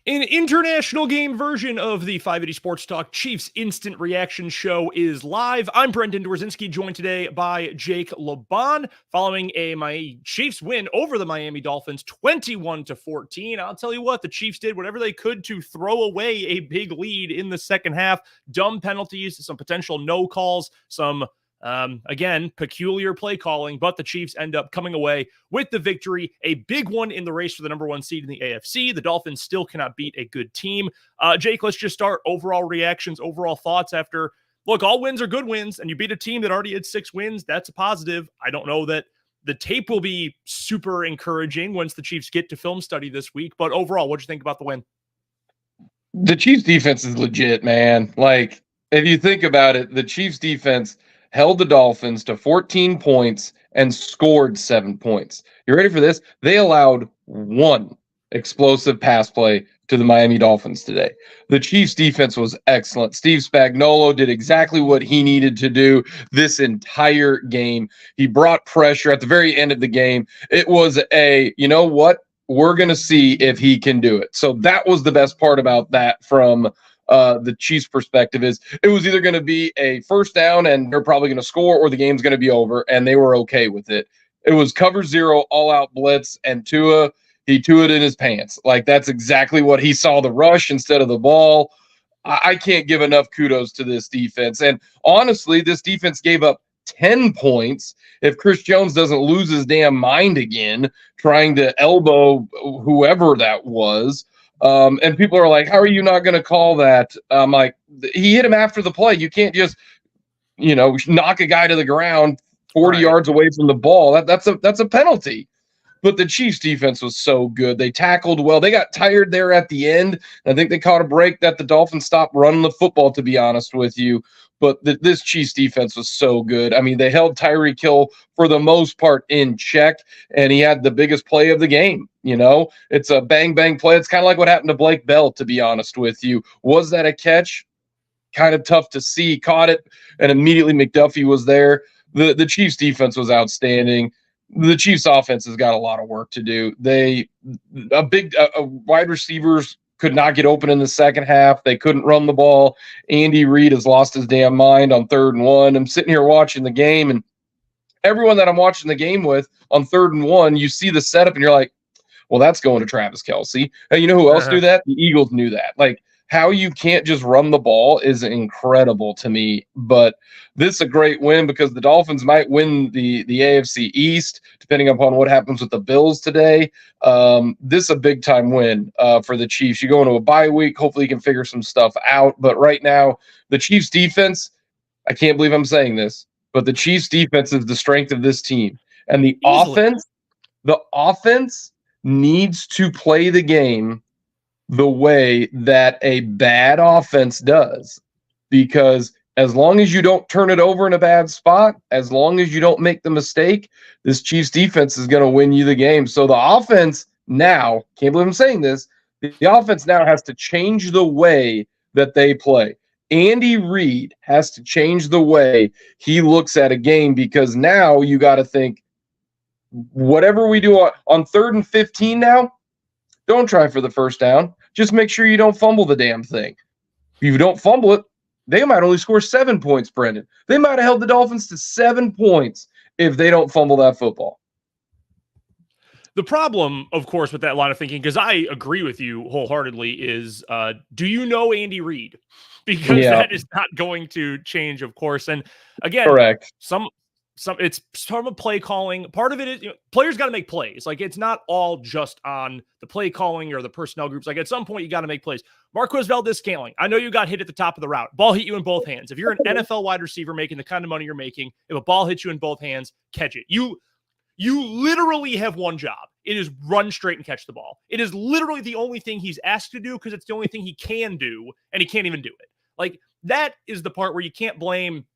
An international game version of the 580 Sports Talk Chiefs Instant Reaction Show is live. I'm Brendan Dworzinski, joined today by Jake LeBon, following my Chiefs win over the Miami Dolphins 21-14. I'll tell you what, the Chiefs did whatever they could to throw away a big lead in the second half. Dumb penalties, some potential no calls, some again, peculiar play calling, but the Chiefs end up coming away with the victory, a big one in the race for the number one seed in the AFC. The Dolphins still cannot beat a good team. Jake, let's just start overall reactions, overall thoughts after, look, all wins are good wins, and you beat a team that already had 6 wins. That's a positive. I don't know that the tape will be super encouraging once the Chiefs get to film study this week, but overall, what'd you think about the win? The Chiefs defense is legit, man. Like, if you think about it, the Chiefs defense held the Dolphins to 14 points and scored 7 points. You ready for this? They allowed 1 explosive pass play to the Miami Dolphins today. The Chiefs defense was excellent. Steve Spagnuolo did exactly what he needed to do this entire game. He brought pressure at the very end of the game. It was you know what? We're going to see if he can do it. So that was the best part about that from the Chiefs' perspective, is it was either going to be a first down and they're probably going to score, or the game's going to be over, and they were okay with it. It was cover 0, all-out blitz, and he Tua'd in his pants. Like, that's exactly what he saw, the rush instead of the ball. I can't give enough kudos to this defense. And honestly, this defense gave up 10 points if Chris Jones doesn't lose his damn mind again trying to elbow whoever that was. And people are like, how are you not going to call that? I'm like, he hit him after the play. You can't just, knock a guy to the ground 40 yards away from the ball. That's a penalty. But the Chiefs defense was so good. They tackled well. They got tired there at the end. I think they caught a break that the Dolphins stopped running the football, to be honest with you. But this Chiefs defense was so good. I mean, they held Tyreek Hill for the most part in check, and he had the biggest play of the game. It's a bang-bang play. It's kind of like what happened to Blake Bell, to be honest with you. Was that a catch? Kind of tough to see. Caught it, and immediately McDuffie was there. The Chiefs defense was outstanding. The Chiefs offense has got a lot of work to do. Wide receivers could not get open in the second half. They couldn't run the ball. Andy Reid has lost his damn mind on 3rd and 1. I'm sitting here watching the game, and everyone that I'm watching the game with on 3rd and 1, you see the setup, and you're like, well, that's going to Travis Kelce. And you know who else knew that? The Eagles knew that. Like, how you can't just run the ball is incredible to me. But this is a great win because the Dolphins might win the AFC East, depending upon what happens with the Bills today. This is a big-time win for the Chiefs. You go into a bye week. Hopefully you can figure some stuff out. But right now, the Chiefs' defense, I can't believe I'm saying this, but the Chiefs' defense is the strength of this team. And the offense needs to play the game the way that a bad offense does, because as long as you don't turn it over in a bad spot, as long as you don't make the mistake, this Chiefs defense is going to win you the game. So the offense now, can't believe I'm saying this, the offense now has to change the way that they play. Andy Reid has to change the way he looks at a game, because now you got to think, whatever we do on 3rd and 15 now, don't try for the first down. Just make sure you don't fumble the damn thing. If you don't fumble it, they might only score 7 points, Brendan. They might have held the Dolphins to 7 points if they don't fumble that football. The problem, of course, with that line of thinking, because I agree with you wholeheartedly, is do you know Andy Reid? Because that is not going to change, of course. And again, correct. It's some of play calling. Part of it is, players got to make plays. Like, it's not all just on the play calling or the personnel groups. Like, at some point, you got to make plays. Marquez Valdez-Scantling, I know you got hit at the top of the route. Ball hit you in both hands. If you're an NFL wide receiver making the kind of money you're making, if a ball hits you in both hands, catch it. You literally have one job. It is run straight and catch the ball. It is literally the only thing he's asked to do, because it's the only thing he can do, and he can't even do it. Like, that is the part where you can't blame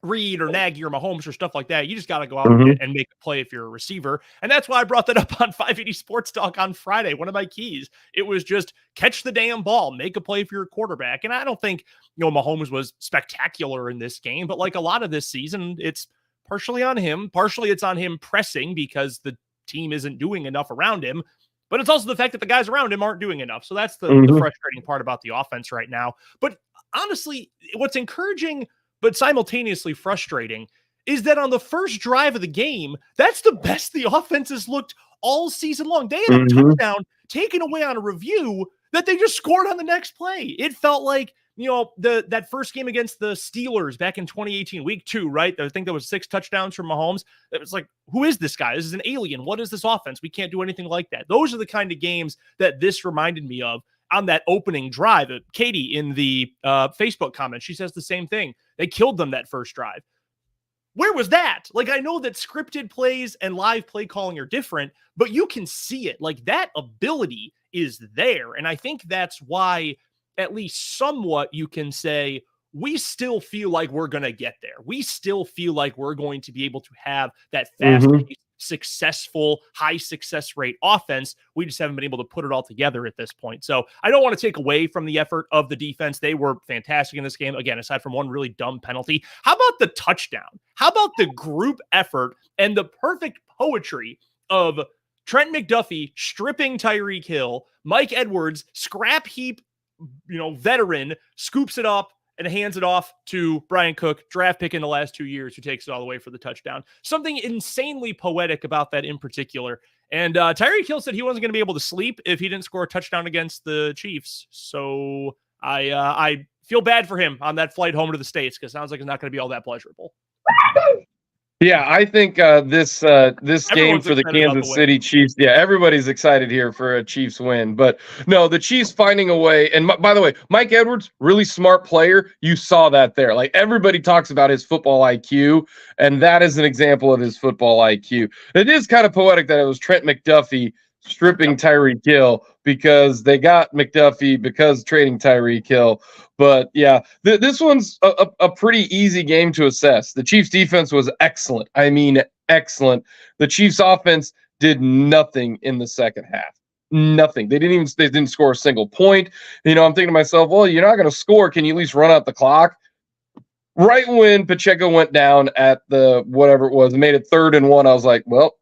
Reed or Nagy or Mahomes or stuff like that. You just got to go out and make a play if you're a receiver. And that's why I brought that up on 580 Sports Talk on Friday. One of my keys, it was just catch the damn ball, make a play for your quarterback. And I don't think, Mahomes was spectacular in this game, but like a lot of this season, it's partially on him. Partially it's on him pressing because the team isn't doing enough around him. But it's also the fact that the guys around him aren't doing enough. So that's the frustrating part about the offense right now. But honestly, what's encouraging but simultaneously frustrating is that on the first drive of the game, that's the best the offense has looked all season long. They had a touchdown taken away on a review that they just scored on the next play. It felt like, that first game against the Steelers back in 2018, week 2, right? I think there was 6 touchdowns from Mahomes. It was like, who is this guy? This is an alien. What is this offense? We can't do anything like that. Those are the kind of games that this reminded me of on that opening drive. Katie in the Facebook comments, she says the same thing. They killed them that first drive. Where was that? Like, I know that scripted plays and live play calling are different, but you can see it. Like, that ability is there. And I think that's why, at least somewhat, you can say, we still feel like we're going to get there. We still feel like we're going to be able to have that fast-paced, successful, high success rate offense. We just haven't been able to put it all together at this point. So I don't want to take away from the effort of the defense. They were fantastic in this game. Again, aside from one really dumb penalty. How about the touchdown? How about the group effort and the perfect poetry of Trent McDuffie stripping Tyreek Hill, Mike Edwards, scrap heap, veteran, scoops it up and hands it off to Brian Cook, draft pick in the last 2 years, who takes it all the way for the touchdown. Something insanely poetic about that in particular. And Tyreek Hill said he wasn't going to be able to sleep if he didn't score a touchdown against the Chiefs. So I feel bad for him on that flight home to the States, because it sounds like it's not going to be all that pleasurable. Yeah, I think this game for the Kansas City Chiefs, everybody's excited here for a Chiefs win. But no, the Chiefs finding a way. And by the way, Mike Edwards, really smart player. You saw that there. Like, everybody talks about his football IQ, and that is an example of his football IQ. It is kind of poetic that it was Trent McDuffie stripping Tyreek Hill, because they got McDuffie because trading Tyreek Hill. But yeah, this one's a pretty easy game to assess. The Chiefs defense was excellent. I mean, excellent. The Chiefs offense did nothing in the second half. Nothing. They didn't score a single point. I'm thinking to myself, well, you're not going to score. Can you at least run out the clock? Right when Pacheco went down at the whatever it was, and made it 3rd and 1, I was like, well,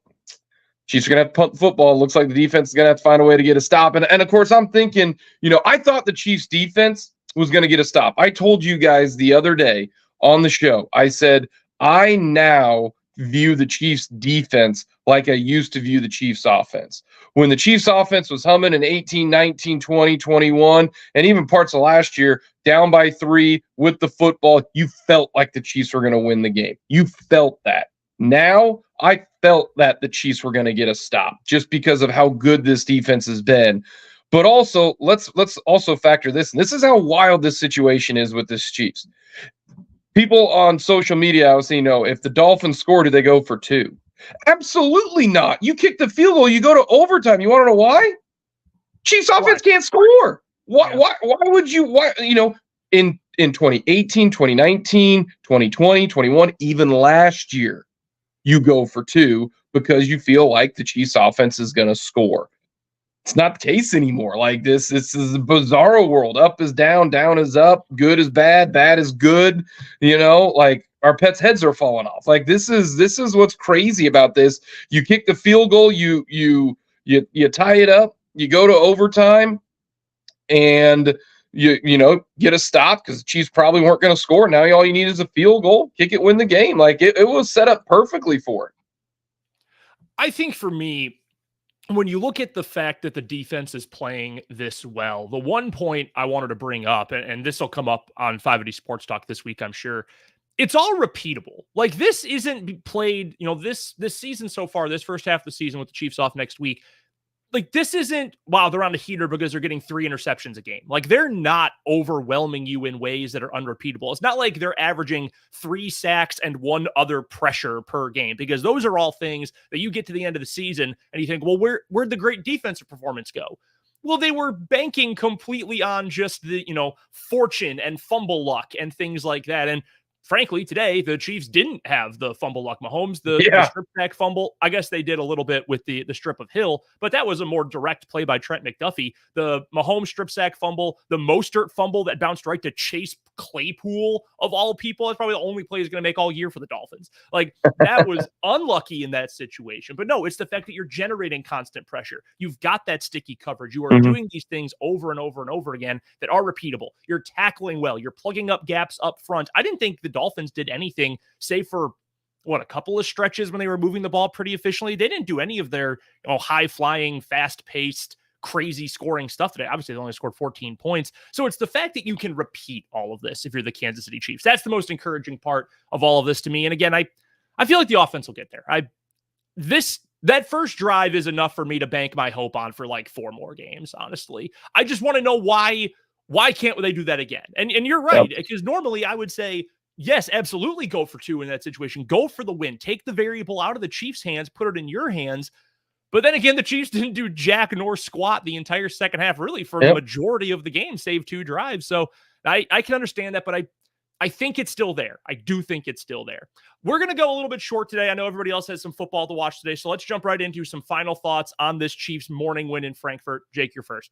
Chiefs are going to have to punt the football. Looks like the defense is going to have to find a way to get a stop. And of course, I'm thinking, I thought the Chiefs defense was going to get a stop. I told you guys the other day on the show, I said, I now view the Chiefs defense like I used to view the Chiefs offense. When the Chiefs offense was humming in 18, 19, 20, 21, and even parts of last year, down by 3 with the football, you felt like the Chiefs were going to win the game. You felt that. Now, I felt that the Chiefs were going to get a stop just because of how good this defense has been. But also, let's also factor this. And this is how wild this situation is with this Chiefs. People on social media, I was saying, if the Dolphins score, do they go for 2? Absolutely not. You kick the field goal, you go to overtime. You want to know why? Chiefs offense can't score. Why would you? In 2018, 2019, 2020, 21, even last year, you go for 2 because you feel like the Chiefs offense is going to score. It's not the case anymore. Like, this is a bizarro world. Up is down, down is up, good is bad, bad is good. Like, our pets' heads are falling off. Like, this is what's crazy about this. You kick the field goal, you tie it up, you go to overtime, and you get a stop because the Chiefs probably weren't going to score. Now all you need is a field goal, kick it, win the game. Like, it was set up perfectly for it. I think for me, when you look at the fact that the defense is playing this well, the one point I wanted to bring up, and this will come up on 580 Sports Talk this week, I'm sure, it's all repeatable. Like, this isn't played, this season so far, this first half of the season with the Chiefs off next week, like, this isn't, wow, they're on a heater because they're getting 3 interceptions a game. Like, they're not overwhelming you in ways that are unrepeatable. It's not like they're averaging 3 sacks and 1 other pressure per game, because those are all things that you get to the end of the season and you think, well, where'd the great defensive performance go? Well, they were banking completely on just the, fortune and fumble luck and things like that. And frankly, today, the Chiefs didn't have the fumble luck. Mahomes, the strip sack fumble, I guess they did a little bit with the strip of Hill, but that was a more direct play by Trent McDuffie. The Mahomes strip sack fumble, the Mostert fumble that bounced right to Chase Claypool, of all people, that's probably the only play he's going to make all year for the Dolphins. Like, that was unlucky in that situation. But no, it's the fact that you're generating constant pressure. You've got that sticky coverage. You are doing these things over and over and over again that are repeatable. You're tackling well. You're plugging up gaps up front. I didn't think the Dolphins did anything, save for a couple of stretches when they were moving the ball pretty efficiently. They didn't do any of their high flying, fast paced, crazy scoring stuff today. Obviously, they only scored 14 points. So it's the fact that you can repeat all of this if you're the Kansas City Chiefs. That's the most encouraging part of all of this to me. And again, I feel like the offense will get there. That first drive is enough for me to bank my hope on for like 4 more games, honestly. I just want to know why can't they do that again? And you're right, because normally I would say, yes, absolutely go for 2 in that situation. Go for the win. Take the variable out of the Chiefs' hands, put it in your hands. But then again, the Chiefs didn't do jack nor squat the entire second half, really, for the majority of the game, save 2 drives. So I can understand that, but I think it's still there. I do think it's still there. We're going to go a little bit short today. I know everybody else has some football to watch today, so let's jump right into some final thoughts on this Chiefs morning win in Frankfurt. Jake, you're first.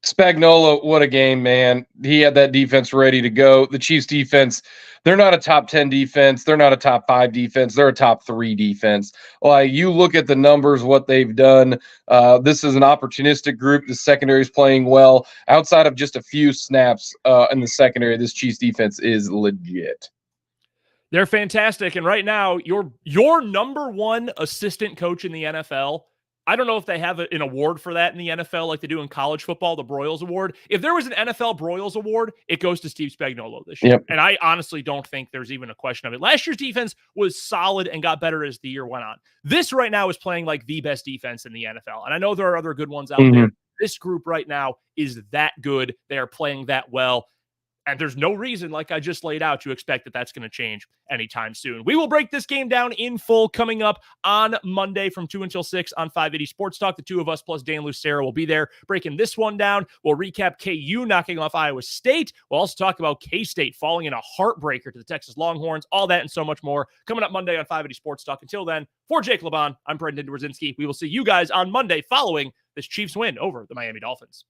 Spagnuolo, what a game, man. He had that defense ready to go. The Chiefs defense, they're not a top 10 defense. They're not a top 5 defense. They're a top 3 defense. You look at the numbers, what they've done. This is an opportunistic group. The secondary is playing well. Outside of just a few snaps in the secondary, this Chiefs defense is legit. They're fantastic. And right now, your number 1 assistant coach in the NFL, I don't know if they have an award for that in the NFL like they do in college football, the Broyles Award. If there was an NFL Broyles Award, it goes to Steve Spagnuolo this year. And I honestly don't think there's even a question of it. Last year's defense was solid and got better as the year went on. This right now is playing like the best defense in the NFL. And I know there are other good ones out there. This group right now is that good. They are playing that well. And there's no reason, like I just laid out, to expect that that's going to change anytime soon. We will break this game down in full coming up on Monday from 2 until 6 on 580 Sports Talk. The 2 of us plus Dan Lucero will be there breaking this one down. We'll recap KU knocking off Iowa State. We'll also talk about K-State falling in a heartbreaker to the Texas Longhorns. All that and so much more coming up Monday on 580 Sports Talk. Until then, for Jake LeBon, I'm Brendan Dworzynski. We will see you guys on Monday following this Chiefs win over the Miami Dolphins.